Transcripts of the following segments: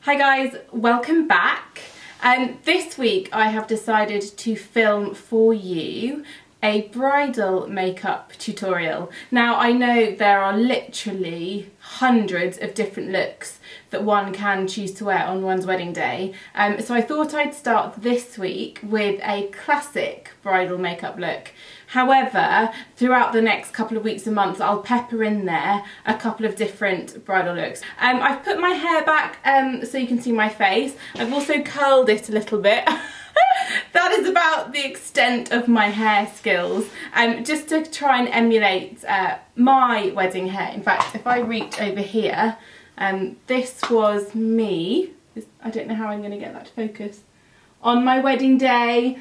Hi guys, welcome back. This week I have decided to film for you a bridal makeup tutorial. Now I know there are literally hundreds of different looks that one can choose to wear on one's wedding day. So I thought I'd start this week with a classic bridal makeup look. However, throughout the next couple of weeks and months, I'll pepper in there a couple of different bridal looks. I've put my hair back so you can see my face. I've also curled it a little bit. That is about the extent of my hair skills, just to try and emulate my wedding hair. In fact, if I reach over here, this was me. I don't know how I'm going to get that to focus. On my wedding day,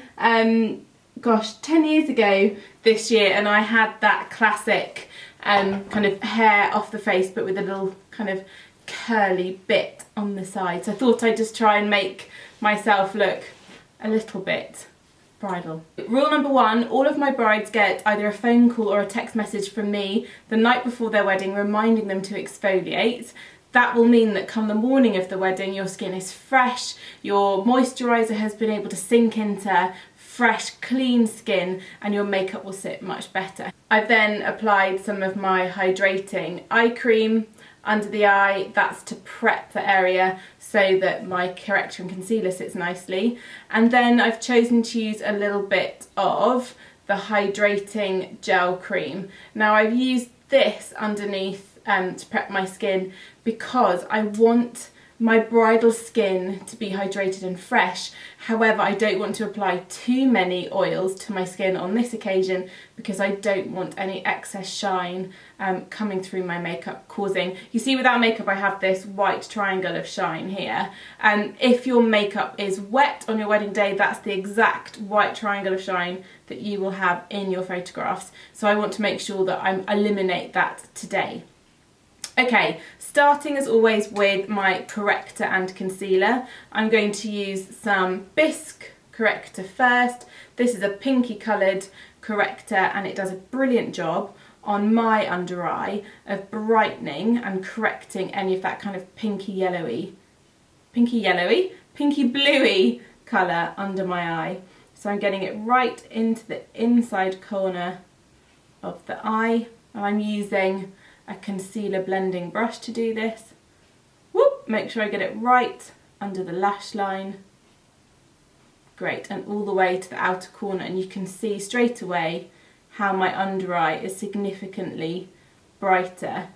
gosh, 10 years ago this year, and I had that classic kind of hair off the face but with a little kind of curly bit on the side. So I thought I'd just try and make myself look a little bit bridal. Rule number one, all of my brides get either a phone call or a text message from me the night before their wedding reminding them to exfoliate. That will mean that come the morning of the wedding, your skin is fresh, your moisturiser has been able to sink into fresh, clean skin, and your makeup will sit much better. I've then applied some of my hydrating eye cream under the eye. That's to prep the area so that my corrector and concealer sits nicely. And then I've chosen to use a little bit of the hydrating gel cream. Now I've used this underneath to prep my skin because I want my bridal skin to be hydrated and fresh. However, I don't want to apply too many oils to my skin on this occasion because I don't want any excess shine coming through my makeup causing, you see without makeup I have this white triangle of shine here. If your makeup is wet on your wedding day, that's the exact white triangle of shine that you will have in your photographs. So I want to make sure that I eliminate that today. Okay, starting as always with my corrector and concealer. I'm going to use some Bisque corrector first. This is a pinky coloured corrector and it does a brilliant job on my under eye of brightening and correcting any of that kind of pinky bluey colour under my eye. So I'm getting it right into the inside corner of the eye, and I'm using a concealer blending brush to do this. Whoop, make sure I get it right under the lash line. Great, and all the way to the outer corner, and you can see straight away how my under eye is significantly brighter.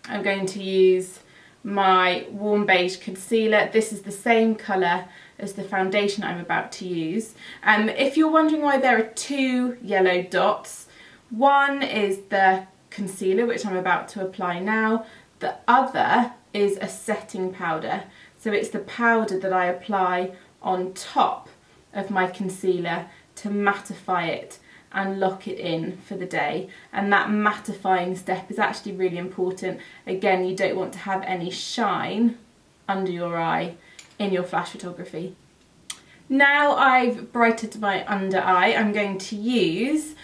I'm going to use my warm beige concealer. This is the same colour as the foundation I'm about to use. If you're wondering why there are two yellow dots, one is the concealer which I'm about to apply now, the other is a setting powder. So it's the powder that I apply on top of my concealer to mattify it and lock it in for the day, and that mattifying step is actually really important. Again, you don't want to have any shine under your eye in your flash photography. Now I've brightened my under eye, I'm going to use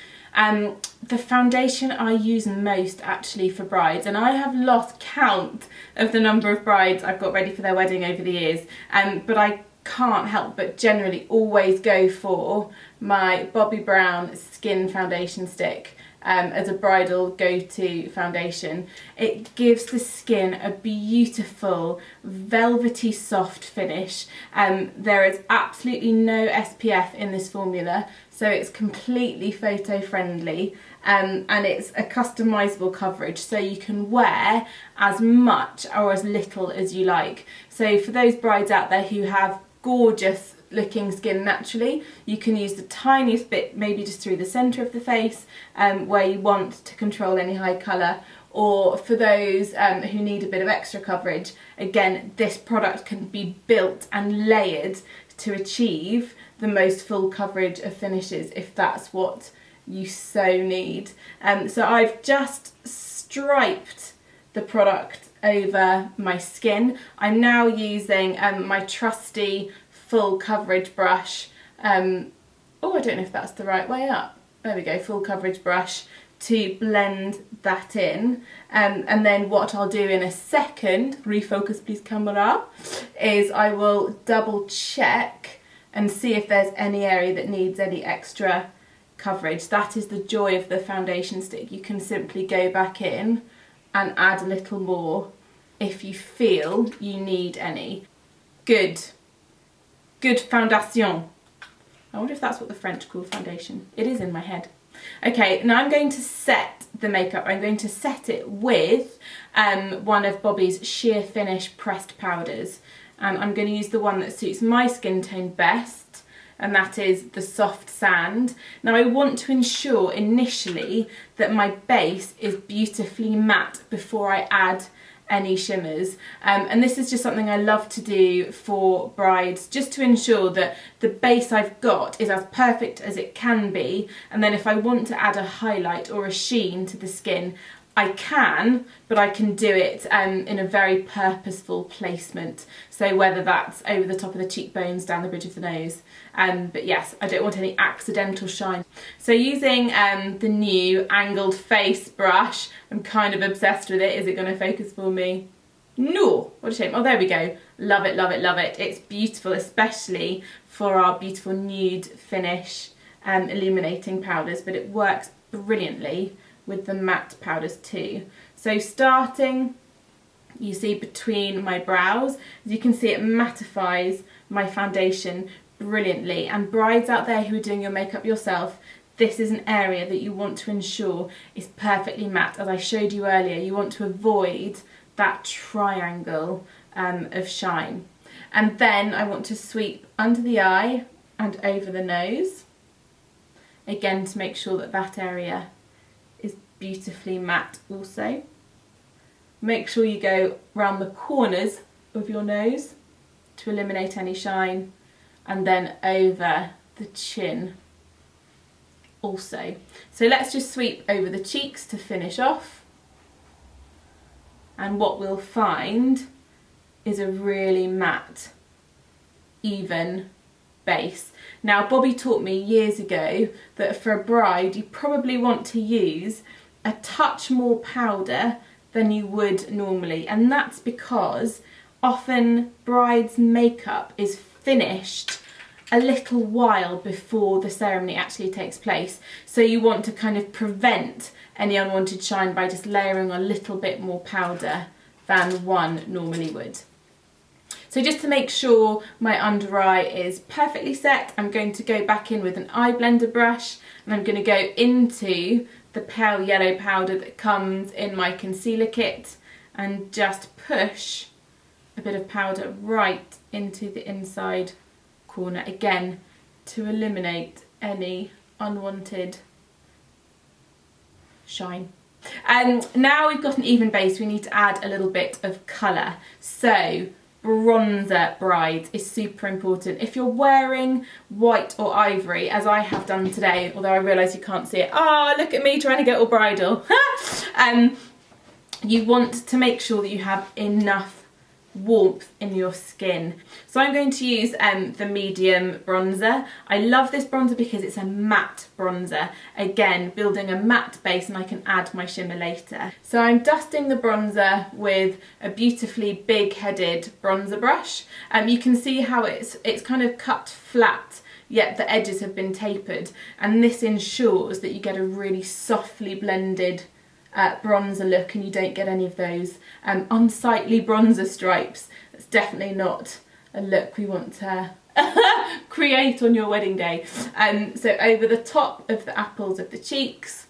the foundation I use most actually for brides, and I have lost count of the number of brides I've got ready for their wedding over the years, but I can't help but generally always go for my Bobbi Brown Skin Foundation Stick as a bridal go-to foundation. It gives the skin a beautiful velvety soft finish. There is absolutely no SPF in this formula, so it's completely photo friendly, and it's a customizable coverage, so you can wear as much or as little as you like. So for those brides out there who have gorgeous looking skin naturally, you can use the tiniest bit, maybe just through the centre of the face where you want to control any high colour, or for those who need a bit of extra coverage, again this product can be built and layered to achieve the most full coverage of finishes if that's what you so need. So I've just striped the product over my skin. I'm now using my trusty full coverage brush. Oh, I don't know if that's the right way up. There we go, full coverage brush to blend that in. And then what I'll do in a second, refocus please camera, is I will double check and see if there's any area that needs any extra coverage. That is the joy of the foundation stick. You can simply go back in and add a little more if you feel you need any. Good foundation. I wonder if that's what the French call foundation. It is in my head. Okay, now I'm going to set the makeup. I'm going to set it with one of Bobbi's Sheer Finish pressed powders. I'm going to use the one that suits my skin tone best, and that is the Soft Sand. Now I want to ensure initially that my base is beautifully matte before I add any shimmers, and this is just something I love to do for brides, just to ensure that the base I've got is as perfect as it can be, and then if I want to add a highlight or a sheen to the skin, I can, but I can do it in a very purposeful placement. So whether that's over the top of the cheekbones, down the bridge of the nose. But yes, I don't want any accidental shine. So using the new angled face brush, I'm kind of obsessed with it. Is it going to focus for me? No, what a shame. Oh, there we go. Love it, love it, love it. It's beautiful, especially for our beautiful nude finish illuminating powders, but it works brilliantly with the matte powders too. So starting, you see between my brows, as you can see, it mattifies my foundation brilliantly. And brides out there who are doing your makeup yourself, this is an area that you want to ensure is perfectly matte. As I showed you earlier, you want to avoid that triangle of shine. And then I want to sweep under the eye and over the nose, again to make sure that that area is beautifully matte also. Make sure you go round the corners of your nose to eliminate any shine, and then over the chin also. So let's just sweep over the cheeks to finish off, and what we'll find is a really matte, even base. Now Bobbi taught me years ago that for a bride you probably want to use a touch more powder than you would normally, and that's because often brides' makeup is finished a little while before the ceremony actually takes place, so you want to kind of prevent any unwanted shine by just layering a little bit more powder than one normally would. So just to make sure my under eye is perfectly set, I'm going to go back in with an eye blender brush, and I'm going to go into the pale yellow powder that comes in my concealer kit and just push a bit of powder right into the inside corner, again to eliminate any unwanted shine. Now we've got an even base, we need to add a little bit of colour. So bronzer, brides, is super important. If you're wearing white or ivory, as I have done today, although I realise you can't see it, oh look at me trying to get all bridal, you want to make sure that you have enough warmth in your skin. So I'm going to use the medium bronzer. I love this bronzer because it's a matte bronzer, again building a matte base, and I can add my shimmer later. So I'm dusting the bronzer with a beautifully big headed bronzer brush. You can see how it's kind of cut flat, yet the edges have been tapered, and this ensures that you get a really softly blended bronzer look, and you don't get any of those unsightly bronzer stripes. That's definitely not a look we want to create on your wedding day. So over the top of the apples of the cheeks,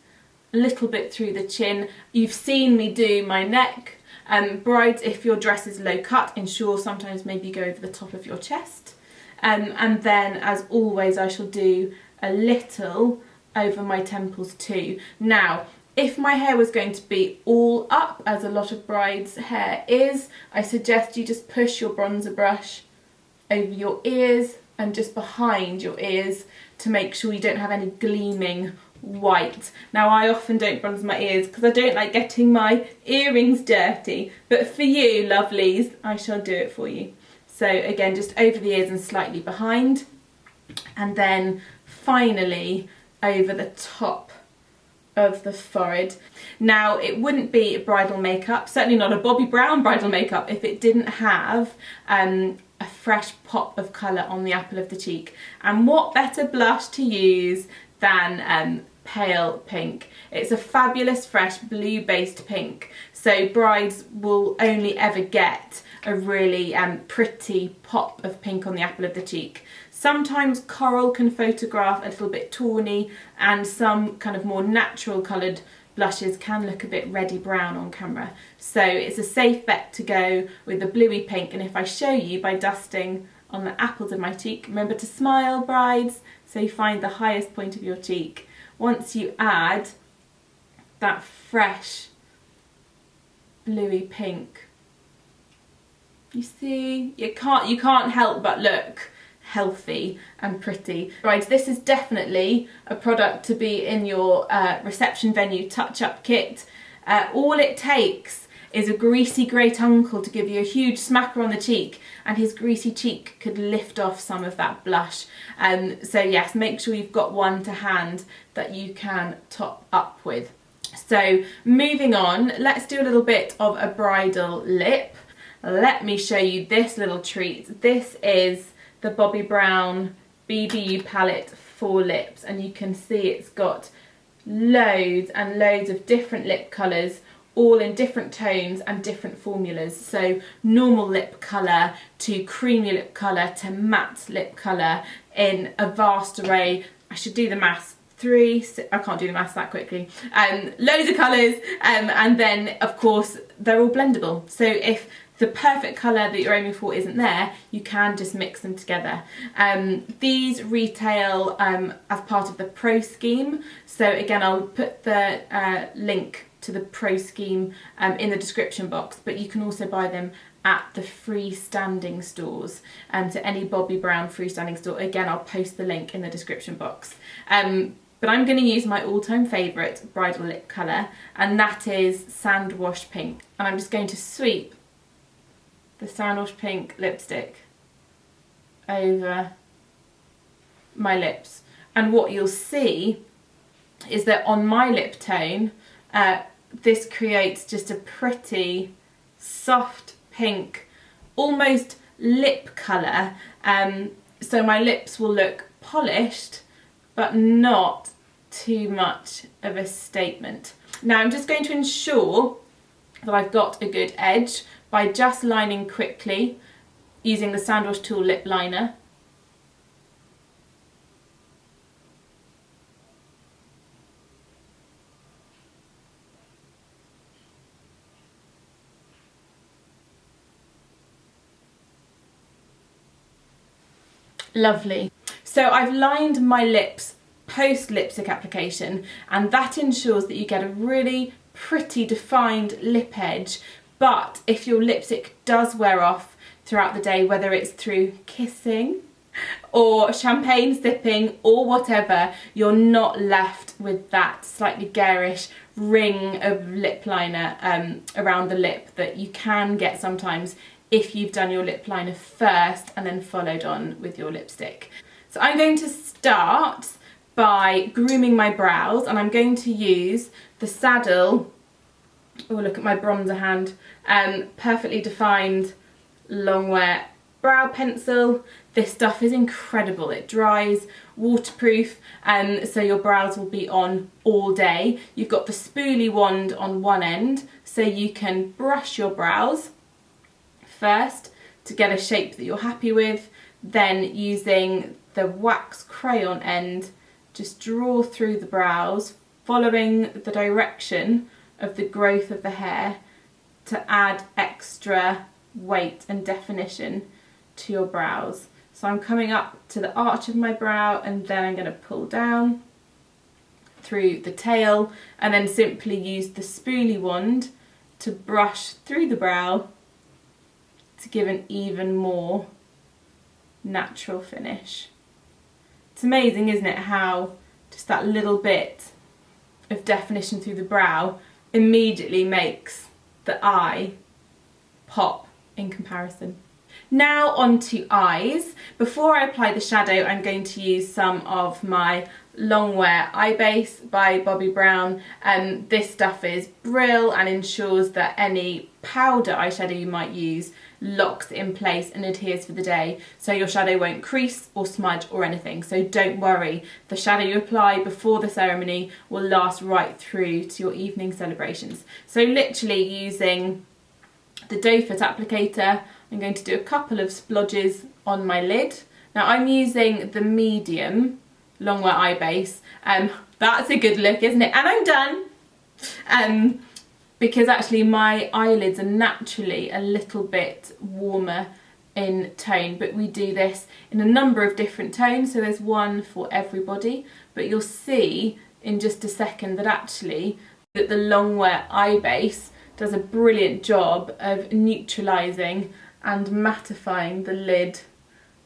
a little bit through the chin. You've seen me do my neck. Brides, if your dress is low cut, ensure sometimes maybe go over the top of your chest. And then, as always, I shall do a little over my temples too. Now, if my hair was going to be all up, as a lot of brides' hair is, I suggest you just push your bronzer brush over your ears and just behind your ears to make sure you don't have any gleaming white. Now I often don't bronze my ears because I don't like getting my earrings dirty, but for you lovelies, I shall do it for you. So again, just over the ears and slightly behind, and then finally over the top of the forehead. Now, it wouldn't be a bridal makeup, certainly not a Bobbi Brown bridal makeup, if it didn't have a fresh pop of colour on the apple of the cheek. And what better blush to use than pale pink. It's a fabulous fresh blue based pink, so brides will only ever get a really pretty pop of pink on the apple of the cheek. Sometimes coral can photograph a little bit tawny, and some kind of more natural coloured blushes can look a bit reddy brown on camera. So it's a safe bet to go with the bluey pink. And if I show you by dusting on the apples of my cheek, remember to smile, brides, so you find the highest point of your cheek. Once you add that fresh bluey pink, you see, you can't help but look healthy and pretty. Right, this is definitely a product to be in your reception venue touch-up kit. All it takes is a greasy great uncle to give you a huge smacker on the cheek, and his greasy cheek could lift off some of that blush. So yes, make sure you've got one to hand that you can top up with. So moving on, let's do a little bit of a bridal lip. Let me show you this little treat. This is the Bobbi Brown BBU palette for lips, and you can see it's got loads and loads of different lip colours, all in different tones and different formulas. So normal lip colour to creamy lip colour to matte lip colour in a vast array. I should do the maths. I can't do the maths that quickly. Loads of colours, and then of course they're all blendable. So if the perfect colour that you're aiming for isn't there, you can just mix them together. These retail as part of the Pro scheme. So again, I'll put the link to the Pro scheme in the description box, but you can also buy them at the freestanding stores. So any Bobbi Brown freestanding store, again, I'll post the link in the description box. But I'm going to use my all-time favourite bridal lip colour, and that is Sandwash Pink. And I'm just going to sweep the Sandwash Pink lipstick over my lips. And what you'll see is that on my lip tone, this creates just a pretty soft pink, almost lip colour. So my lips will look polished, but not too much of a statement. Now I'm just going to ensure that I've got a good edge by just lining quickly using the Sandwash Tool lip liner. Lovely. So I've lined my lips post lipstick application, and that ensures that you get a really pretty defined lip edge. But if your lipstick does wear off throughout the day, whether it's through kissing or champagne sipping or whatever, you're not left with that slightly garish ring of lip liner around the lip that you can get sometimes if you've done your lip liner first and then followed on with your lipstick. So I'm going to start by grooming my brows, and I'm going to use the Saddle, oh look at my bronzer hand, perfectly defined long wear brow pencil. This stuff is incredible. It dries, waterproof, so your brows will be on all day. You've got the spoolie wand on one end, so you can brush your brows first to get a shape that you're happy with, then using the wax crayon end, just draw through the brows, following the direction of the growth of the hair to add extra weight and definition to your brows. So I'm coming up to the arch of my brow, and then I'm going to pull down through the tail, and then simply use the spoolie wand to brush through the brow to give an even more natural finish. It's amazing, isn't it, how just that little bit of definition through the brow immediately makes the eye pop in comparison. Now on to eyes. Before I apply the shadow, I'm going to use some of my Longwear Eye Base by Bobbi Brown. This stuff is brilliant and ensures that any powder eyeshadow you might use locks in place and adheres for the day, so your shadow won't crease or smudge or anything. So don't worry, the shadow you apply before the ceremony will last right through to your evening celebrations. So literally using the doe foot applicator, I'm going to do a couple of splodges on my lid. Now I'm using the medium Longwear Eye Base. That's a good look, isn't it? And I'm done. Because actually my eyelids are naturally a little bit warmer in tone, but we do this in a number of different tones, so there's one for everybody. But you'll see in just a second that actually that the Longwear Eye Base does a brilliant job of neutralising and mattifying the lid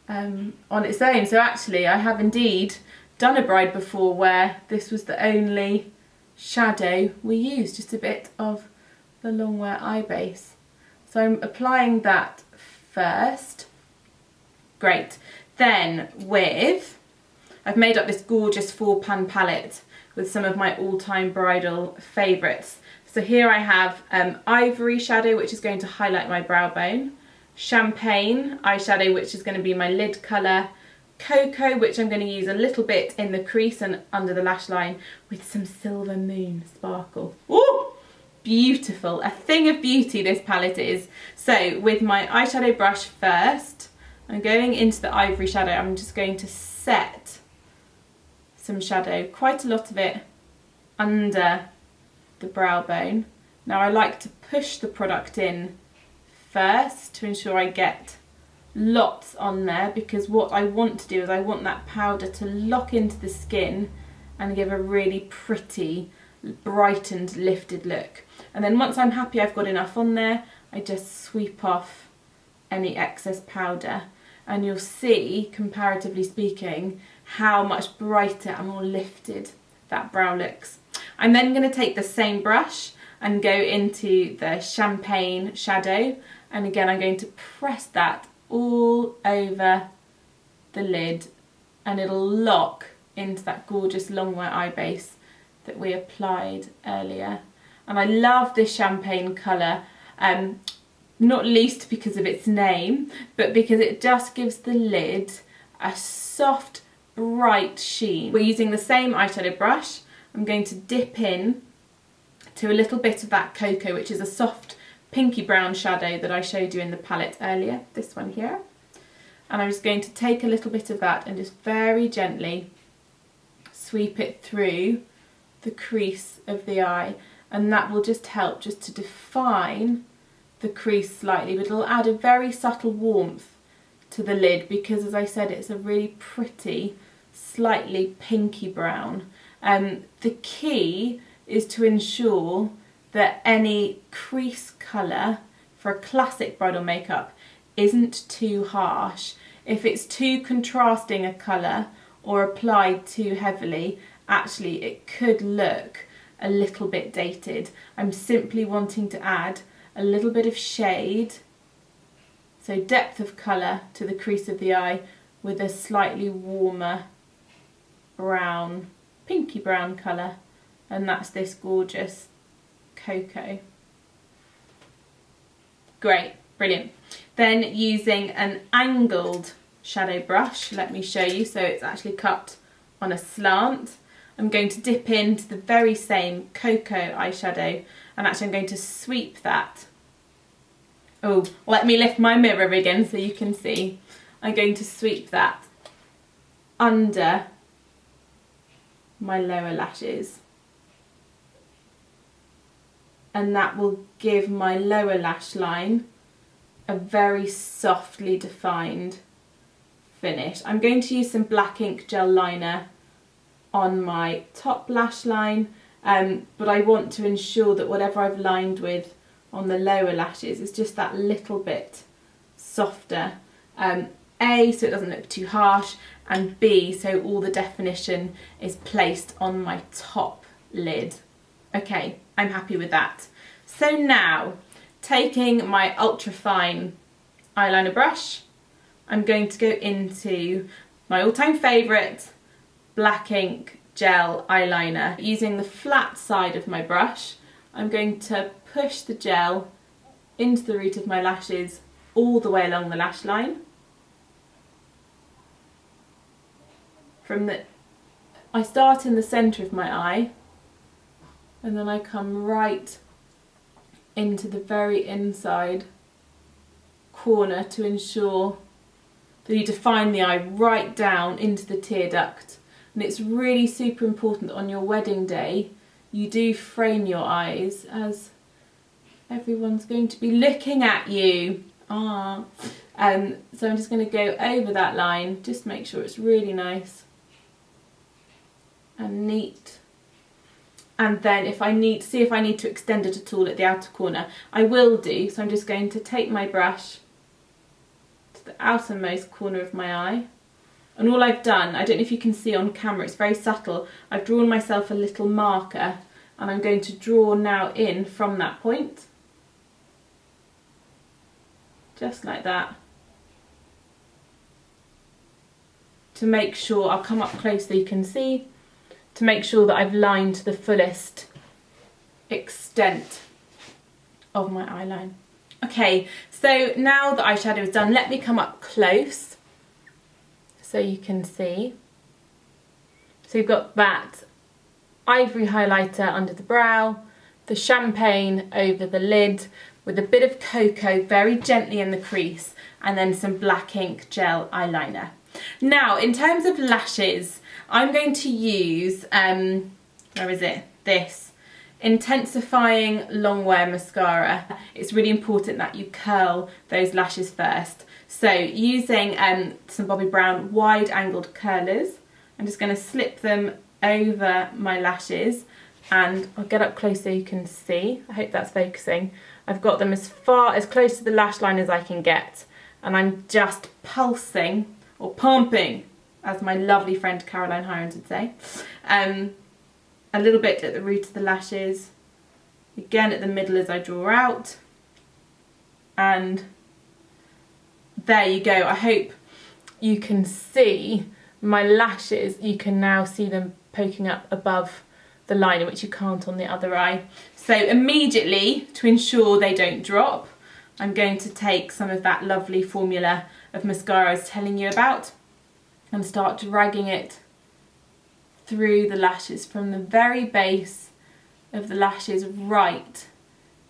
on its own. So actually I have indeed done a bride before where this was the only shadow we used, just a bit of the Longwear Eye Base. So I'm applying that first. Great. Then I've made up this gorgeous 4-pan palette with some of my all-time bridal favourites. So here I have Ivory shadow, which is going to highlight my brow bone, Champagne eyeshadow, which is going to be my lid colour, Cocoa, which I'm going to use a little bit in the crease and under the lash line, with some Silver Moon sparkle. Ooh, beautiful, a thing of beauty this palette is. So with my eyeshadow brush first, I'm going into the Ivory shadow. I'm just going to set some shadow, quite a lot of it, under the brow bone. Now I like to push the product in first to ensure I get lots on there, because what I want to do is I want that powder to lock into the skin and give a really pretty brightened lifted look. And then once I'm happy I've got enough on there, I just sweep off any excess powder, and you'll see, comparatively speaking, how much brighter and more lifted that brow looks. I'm then going to take the same brush and go into the Champagne shadow, and again I'm going to press that all over the lid, and it'll lock into that gorgeous Longwear Eye Base that we applied earlier. And I love this Champagne colour, not least because of its name, but because it just gives the lid a soft, bright sheen. We're using the same eyeshadow brush. I'm going to dip in to a little bit of that Cocoa, which is a soft pinky brown shadow that I showed you in the palette earlier, this one here. And I'm just going to take a little bit of that and just very gently sweep it through the crease of the eye, and that will just help just to define the crease slightly, but it'll add a very subtle warmth to the lid, because as I said, it's a really pretty, slightly pinky brown. The key is to ensure that any crease colour for a classic bridal makeup isn't too harsh. If it's too contrasting a colour or applied too heavily, actually it could look a little bit dated. I'm simply wanting to add a little bit of shade, so depth of colour to the crease of the eye, with a slightly warmer brown, pinky brown colour, and that's this gorgeous Cocoa. Great, brilliant. Then using an angled shadow brush, let me show you, so it's actually cut on a slant. I'm going to dip into the very same Cocoa eyeshadow, and actually I'm going to sweep that. Oh, let me lift my mirror again so you can see. I'm going to sweep that under my lower lashes, and that will give my lower lash line a very softly defined finish. I'm going to use some black ink gel liner on my top lash line, but I want to ensure that whatever I've lined with on the lower lashes is just that little bit softer. A, so it doesn't look too harsh, and B, so all the definition is placed on my top lid. Okay, I'm happy with that. So now, taking my ultra fine eyeliner brush, I'm going to go into my all-time favourite black ink gel eyeliner. Using the flat side of my brush, I'm going to push the gel into the root of my lashes all the way along the lash line. I start in the centre of my eye and then I come right into the very inside corner to ensure that you define the eye right down into the tear duct. And it's really super important that on your wedding day you do frame your eyes, as everyone's going to be looking at you. So I'm just going to go over that line, just make sure it's really nice and neat. And then if I need to extend it at all at the outer corner, I will do. So I'm just going to take my brush to the outermost corner of my eye. And all I've done, I don't know if you can see on camera, it's very subtle, I've drawn myself a little marker and I'm going to draw now in from that point. Just like that. To make sure, I'll come up close so you can see, to make sure that I've lined the fullest extent of my eyeline. Okay, so now the eyeshadow is done, let me come up close so you can see. So you've got that ivory highlighter under the brow, the champagne over the lid with a bit of cocoa very gently in the crease, and then some black ink gel eyeliner. Now, in terms of lashes, I'm going to use, this intensifying long wear mascara. It's really important that you curl those lashes first. So using some Bobbi Brown wide angled curlers, I'm just going to slip them over my lashes, and I'll get up close so you can see. I hope that's focusing. I've got them as close to the lash line as I can get, and I'm just pulsing, or pumping, as my lovely friend Caroline Hirons would say, a little bit at the root of the lashes, again at the middle as I draw out, and there you go. I hope you can see my lashes. You can now see them poking up above the liner, which you can't on the other eye. So immediately, to ensure they don't drop, I'm going to take some of that lovely formula of mascara I was telling you about and start dragging it through the lashes from the very base of the lashes right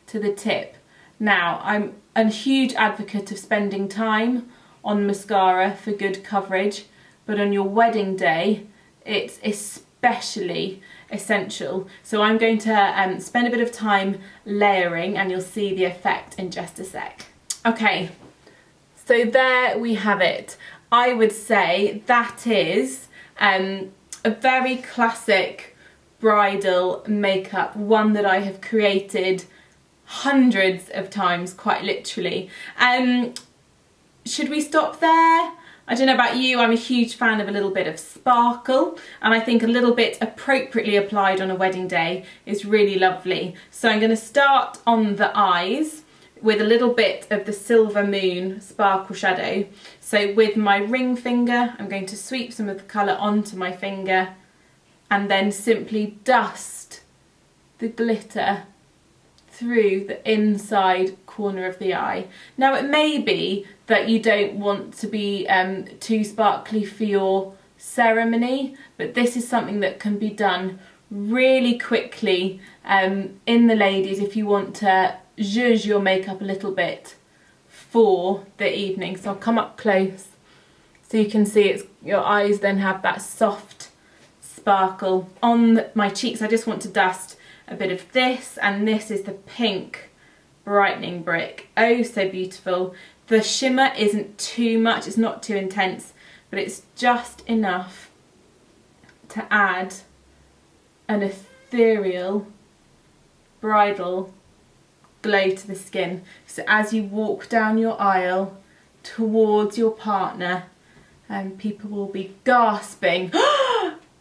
to the tip. Now, I'm a huge advocate of spending time on mascara for good coverage, but on your wedding day, it's especially essential. So I'm going to spend a bit of time layering, and you'll see the effect in just a sec. Okay, so there we have it. I would say that is a very classic bridal makeup, one that I have created hundreds of times, quite literally. Should we stop there? I don't know about you, I'm a huge fan of a little bit of sparkle, and I think a little bit appropriately applied on a wedding day is really lovely. So I'm going to start on the eyes with a little bit of the Silver Moon Sparkle Shadow. So with my ring finger, I'm going to sweep some of the colour onto my finger and then simply dust the glitter through the inside corner of the eye. Now, it may be that you don't want to be too sparkly for your ceremony, but this is something that can be done really quickly in the ladies if you want to zhuzh your makeup a little bit for the evening. So I'll come up close so you can see your eyes then have that soft sparkle. On my cheeks, I just want to dust a bit of this, and this is the pink brightening brick. Oh, so beautiful. The shimmer isn't too much, it's not too intense, but it's just enough to add an ethereal bridal glow to the skin. So as you walk down your aisle towards your partner, people will be gasping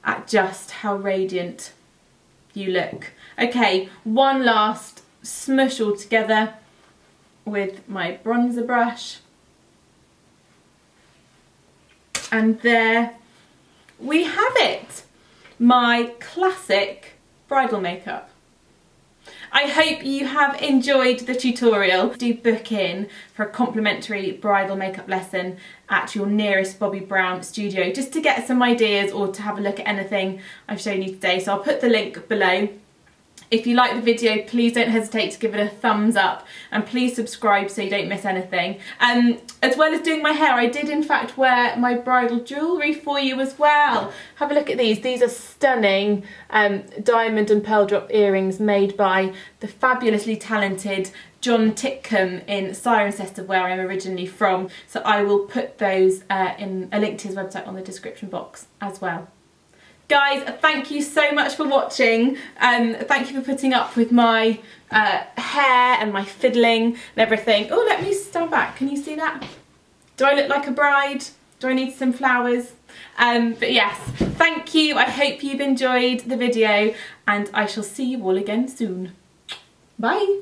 at just how radiant you look. Okay, one last smush all together with my bronzer brush, and there we have it. My classic bridal makeup. I hope you have enjoyed the tutorial. Do book in for a complimentary bridal makeup lesson at your nearest Bobbi Brown studio just to get some ideas or to have a look at anything I've shown you today. So I'll put the link below. If you like the video, please don't hesitate to give it a thumbs up and please subscribe so you don't miss anything. As well as doing my hair, I did in fact wear my bridal jewellery for you as well. Have a look at these. These are stunning diamond and pearl drop earrings made by the fabulously talented John Titcombe in Cirencester, where I'm originally from. So I will put those in a link to his website on the description box as well. Guys, thank you so much for watching. Thank you for putting up with my hair and my fiddling and everything. Oh, let me stand back. Can you see that? Do I look like a bride? Do I need some flowers? But yes, thank you. I hope you've enjoyed the video and I shall see you all again soon. Bye.